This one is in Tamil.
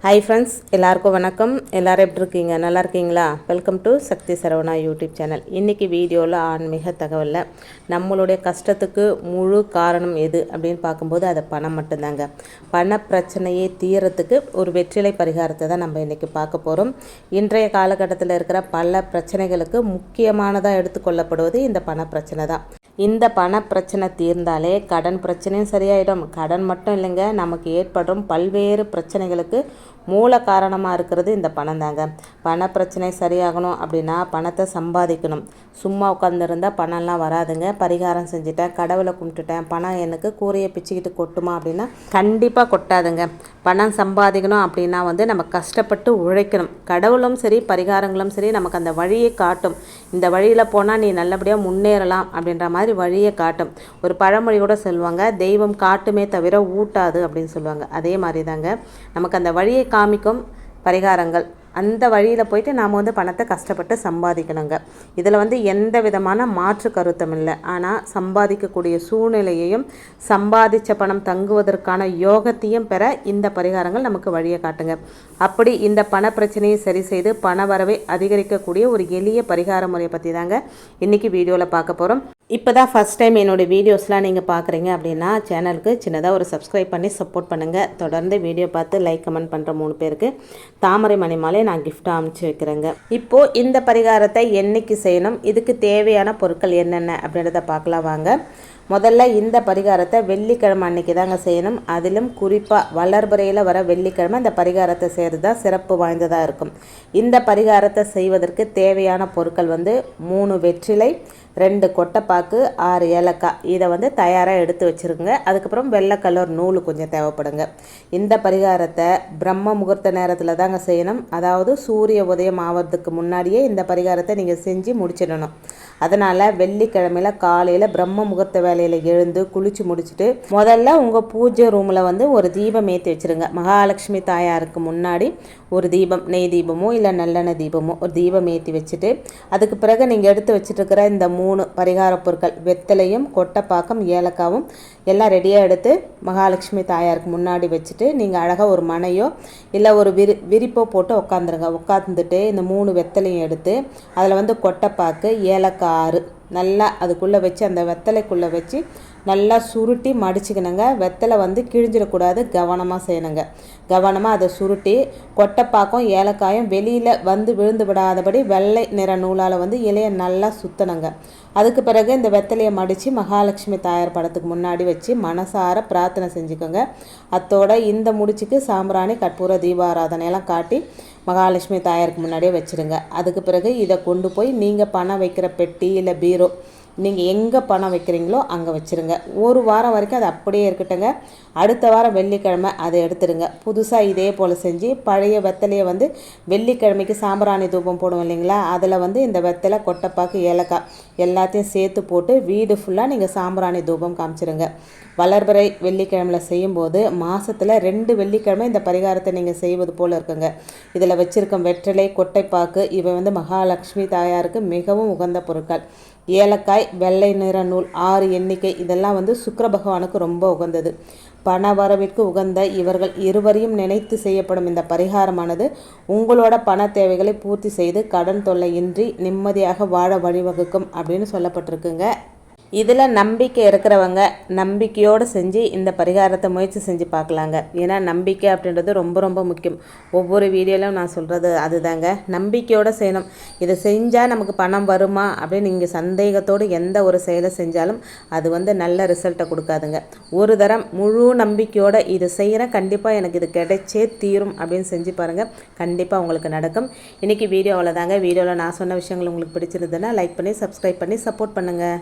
ஹாய் ஃப்ரெண்ட்ஸ், எல்லாருக்கும் வணக்கம். எல்லோரும் எப்படி இருக்கீங்க? நல்லா இருக்கீங்களா? Welcome to Sakthi Saravana YouTube channel. இன்றைக்கி வீடியோவில் ஆன்மீக தகவலில் நம்மளுடைய கஷ்டத்துக்கு முழு காரணம் எது அப்படின்னு பார்க்கும்போது அது பணம் மட்டும்தாங்க. பண பிரச்சனையை தீரத்துக்கு ஒரு வெற்றிலை பரிகாரத்தை தான் நம்ம இன்றைக்கி பார்க்க போகிறோம். இன்றைய காலகட்டத்தில் இருக்கிற பல பிரச்சனைகளுக்கு முக்கியமானதாக எடுத்துக்கொள்ளப்படுவது இந்த பண பிரச்சனை தான். இந்த பண பிரச்சனை தீர்ந்தாலே கடன் பிரச்சனையும் சரியாயிடும். கடன் மட்டும் இல்லைங்க, நமக்கு ஏற்படும் பல்வேறு பிரச்சனைகளுக்கு மூல காரணமாக இருக்கிறது இந்த பணம் தாங்க. பண பிரச்சனை சரியாகணும் அப்படின்னா பணத்தை சம்பாதிக்கணும். சும்மா உட்காந்துருந்தால் பணம்லாம் வராதுங்க. பரிகாரம் செஞ்சுட்டேன், கடவுளை கும்பிட்டுட்டேன், பணம் எனக்கு கூரையை பிச்சுக்கிட்டு கொட்டுமா அப்படின்னா கண்டிப்பாக கொட்டாதுங்க. பணம் சம்பாதிக்கணும் அப்படின்னா நம்ம கஷ்டப்பட்டு உழைக்கணும். கடவுளும் சரி பரிகாரங்களும் சரி நமக்கு அந்த வழியை காட்டும். இந்த வழியில் போனால் நீ நல்லபடியாக முன்னேறலாம் அப்படின்ற மாதிரி வழியை காட்டும். ஒரு பழமொழி கூட சொல்லுவாங்க, தெய்வம் காட்டுமே தவிர ஊட்டாது அப்படின்னு சொல்லுவாங்க. அதே மாதிரி தாங்க நமக்கு அந்த வழியை காமிக்கும் பரிகாரங்கள். அந்த வழியில் போயிட்டு நாம் பணத்தை கஷ்டப்பட்டு சம்பாதிக்கணுங்க. இதில் எந்த விதமான மாற்று கருத்தும் இல்லை. ஆனால் சம்பாதிக்கக்கூடிய சூழ்நிலையையும் சம்பாதித்த பணம் தங்குவதற்கான யோகத்தையும் பெற இந்த பரிகாரங்கள் நமக்கு வழியை காட்டுங்க. அப்படி இந்த பண பிரச்சனையை சரி செய்து பண வரவை அதிகரிக்கக்கூடிய ஒரு எளிய பரிகார முறையை பற்றி தாங்க இன்றைக்கி வீடியோவில் பார்க்க போகிறோம். இப்போ தான் ஃபஸ்ட் டைம் என்னோடய வீடியோஸ்லாம் நீங்கள் பார்க்குறீங்க அப்படின்னா சேனலுக்கு சின்னதாக ஒரு சப்ஸ்கிரைப் பண்ணி சப்போர்ட் பண்ணுங்கள். தொடர்ந்து வீடியோ பார்த்து லைக் கமெண்ட் பண்ணுற 3 பேருக்கு தாமரை மணி மாலை நான் கிஃப்டாக அனுப்பிச்சி வைக்கிறேங்க. இப்போது இந்த பரிகாரத்தை என்னைக்கு செய்யணும், இதுக்கு தேவையான பொருட்கள் என்னென்ன அப்படின்றத பார்க்கலாம் வாங்க. முதல்ல இந்த பரிகாரத்தை வெள்ளிக்கிழமை அன்றைக்கி தாங்க செய்யணும். அதிலும் குறிப்பாக வளர்பிறையில் வர வெள்ளிக்கிழமை இந்த பரிகாரத்தை செய்கிறது தான் சிறப்பு வாய்ந்ததாக இருக்கும். இந்த பரிகாரத்தை செய்வதற்கு தேவையான பொருட்கள் 3 வெற்றிலை, 2 கொட்டைப்பாக்கு, 6 ஏலக்காய். இதை தயாராக எடுத்து வச்சுருங்க. அதுக்கப்புறம் வெள்ளை கலர் நூல் கொஞ்சம் தேவைப்படுங்க. இந்த பரிகாரத்தை பிரம்ம முகூர்த்த நேரத்தில் தாங்க செய்யணும். அதாவது சூரிய உதயம் ஆவறதுக்கு முன்னாடியே இந்த பரிகாரத்தை நீங்கள் செஞ்சு முடிச்சிடணும். அதனால் வெள்ளிக்கிழமையில் காலையில் பிரம்ம முகூர்த்த வேலையில் எழுந்து குளித்து முடிச்சுட்டு முதல்ல உங்கள் பூஜை ரூமில் ஒரு தீபம் ஏற்றி வச்சுருங்க. மகாலட்சுமி தாயாருக்கு முன்னாடி ஒரு தீபம், நெய் தீபமோ இல்லை நல்லெண்ணெய் தீபமோ ஒரு தீபம் ஏற்றி வச்சுட்டு அதுக்கு பிறகு நீங்கள் எடுத்து வச்சுட்டுருக்கிற இந்த 3 பரிகார பொருட்கள் வெத்தலையும் கொட்டைப்பாக்கம் ஏலக்காவும் எல்லாம் ரெடியாக எடுத்து மகாலட்சுமி தாயாருக்கு முன்னாடி வச்சுட்டு நீங்கள் அழகாக ஒரு மனையோ இல்லை ஒரு விரிப்போ போட்டு உட்காந்துருங்க. உட்காந்துட்டு இந்த 3 வெத்தலையும் எடுத்து அதில் கொட்டைப்பாக்கு ஏலக்காய் 6 நல்லா அதுக்குள்ளே வச்சு அந்த வெத்தலைக்குள்ளே வச்சு நல்லா சுருட்டி மடிச்சுக்கணுங்க. வெத்தலை கிழிஞ்சிடக்கூடாது, கவனமாக செய்யணுங்க. கவனமாக அதை சுருட்டி கொட்டைப்பாக்கம் ஏலக்காயும் வெளியில் விழுந்து விடாதபடி வெள்ளை நிற நூலால் இலையை நல்லா சுற்றணுங்க. அதுக்கு பிறகு இந்த வெத்தலையை மடித்து மகாலட்சுமி தாயார் படத்துக்கு முன்னாடி வச்சு மனசார பிரார்த்தனை செஞ்சுக்கோங்க. அத்தோட இந்த முடிச்சுக்கு சாம்பிராணி கற்பூர தீபாராதனையெல்லாம் காட்டி மகாலட்சுமி தாயாருக்கு முன்னாடியே வச்சுருங்க. அதுக்கு பிறகு இதை கொண்டு போய் நீங்கள் பணம் வைக்கிற பெட்டி இல்லை பீரோ, நீங்கள் எங்கே பணம் வைக்கிறீங்களோ அங்கே வச்சுருங்க. ஒரு வாரம் வரைக்கும் அது அப்படியே இருக்கட்டுங்க. அடுத்த வாரம் வெள்ளிக்கிழமை அதை எடுத்துடுங்க. புதுசாக இதே போல் செஞ்சு பழைய வெத்தலையை வெள்ளிக்கிழமைக்கு சாம்பிராணி தூபம் போடுவோம் இல்லைங்களா, அதில் இந்த வெத்தலை கொட்டைப்பாக்கு ஏலக்காய் எல்லாத்தையும் சேர்த்து போட்டு வீடு ஃபுல்லாக நீங்கள் சாம்பிராணி தூபம் காமிச்சிருங்க. வளர்பிறை வெள்ளிக்கிழமையில் செய்யும்போது மாதத்தில் 2 வெள்ளிக்கிழமை இந்த பரிகாரத்தை நீங்கள் செய்வது போல் இருக்குங்க. இதில் வச்சுருக்க வெற்றிலை கொட்டைப்பாக்கு இவை மகாலட்சுமி தாயாருக்கு மிகவும் உகந்த பொருட்கள். ஏலக்காய், வெள்ளை நிற நூல், 6 எண்ணிக்கை இதெல்லாம் சுக்கிர பகவானுக்கு ரொம்ப உகந்தது. பண வரவிற்கு உகந்த இவர்கள் இருவரையும் நினைத்து செய்யப்படும் இந்த பரிகாரமானது உங்களோட பண தேவைகளை பூர்த்தி செய்து கடன் தொல்லை இன்றி நிம்மதியாக வாழ வழிவகுக்கும் அப்படின்னு சொல்லப்பட்டிருக்குங்க. இதில் நம்பிக்கை இருக்கிறவங்க நம்பிக்கையோடு செஞ்சு இந்த பரிகாரத்தை முயற்சி செஞ்சு பார்க்கலாங்க. ஏன்னா நம்பிக்கை அப்படின்றது ரொம்ப ரொம்ப முக்கியம். ஒவ்வொரு வீடியோலையும் நான் சொல்கிறது அதுதாங்க, நம்பிக்கையோடு செய்யணும். இதை செஞ்சால் நமக்கு பணம் வருமா அப்படின்னு நீங்கள் சந்தேகத்தோடு எந்த ஒரு செயலை செஞ்சாலும் அது நல்ல ரிசல்ட்டை கொடுக்காதுங்க. ஒரு தரம் முழு நம்பிக்கையோடு இதை செய்கிறேன், கண்டிப்பாக எனக்கு இது கிடைச்சே தீரும் அப்படின்னு செஞ்சு பாருங்கள், கண்டிப்பாக உங்களுக்கு நடக்கும். இன்றைக்கி வீடியோ அவ்வளோதாங்க. வீடியோவில் நான் சொன்ன விஷயங்கள் உங்களுக்கு பிடிச்சிருந்ததுன்னா லைக் பண்ணி சப்ஸ்கிரைப் பண்ணி சப்போர்ட் பண்ணுங்கள்.